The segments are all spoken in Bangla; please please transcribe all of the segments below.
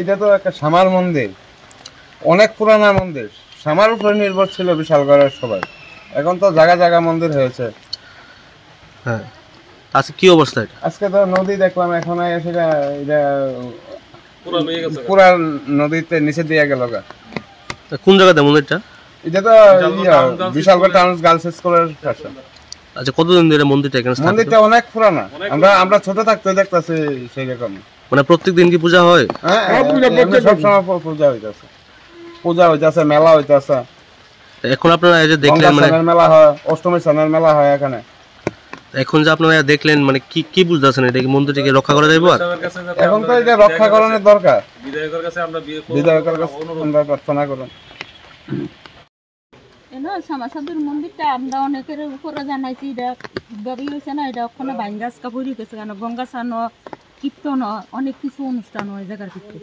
এটা তো একটা সামার মন্দির, অনেক পুরানা মন্দির, সামার উপরে নির্ভর ছিল বিশালগড়ের সবাই। এখন তো জায়গা জায়গা মন্দির হয়েছে। হ্যাঁ, আজকে কি অবস্থা? আজকে তো নদী দেখলাম, এখন সেটা পুরা নদীতে নিচে দিয়ে গেল। কোন জায়গাতে মন্দিরটা? এটা তো বিশালগড় টাউন গার্লস স্কুলের পাশে। আচ্ছা, কতদিন ধরে মন্দিরটা এখানে? মন্দিরটা অনেক পুরানা, আমরা ছোট থাকতে দেখতেছি সেই রকম। মানে প্রত্যেকদিন কি পূজা হয়? হ্যাঁ, সবসময় পূজা হইতেছে, মেলা হইতেছে। এখন আপনারা এই যে দেখলেন, মানে মেলা হয়, অষ্টমী স্নানের মেলা হয় এখানে। এখন যে আপনারা দেখলেন, মানে কি কি বুঝতেছেন? এটা কি মন্দিরটাকে রক্ষা করা যাবে? এখন তো এটা রক্ষা করানোর দরকার। বিধায়কের কাছে আমরা প্রার্থনা করুন। শ্যামাসাধুর মন্দিরটা আমরা অনেকের উপরে জানাইছি, এটা ঠিকভাবে হয়েছে না। এটা ওখানে ভাঙ্গাস কাপড় গেছে, কেন গঙ্গা স্নান, কীর্তন, অনেক কিছু অনুষ্ঠান হয় জায়গার ভিতরে।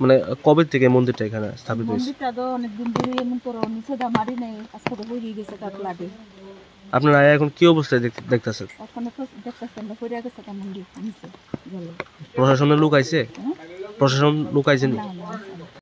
মানে কবে থেকে মন্দিরটা এখানে স্থাপিত হয়েছে? মন্দিরটা তো অনেকদিন ধরে এমন করে নিষেধা মারি নেই, আজকে তো হয়ে গেছে তার লাগে। আপনারা এখন কি অবস্থায় দেখতেছেন? ওখানে তো দেখতেছেন না, পড়ে গেছে তার মন্দির নিচে গেল। প্রশাসনের লোক আইছে? প্রশাসন লোক আইছে? না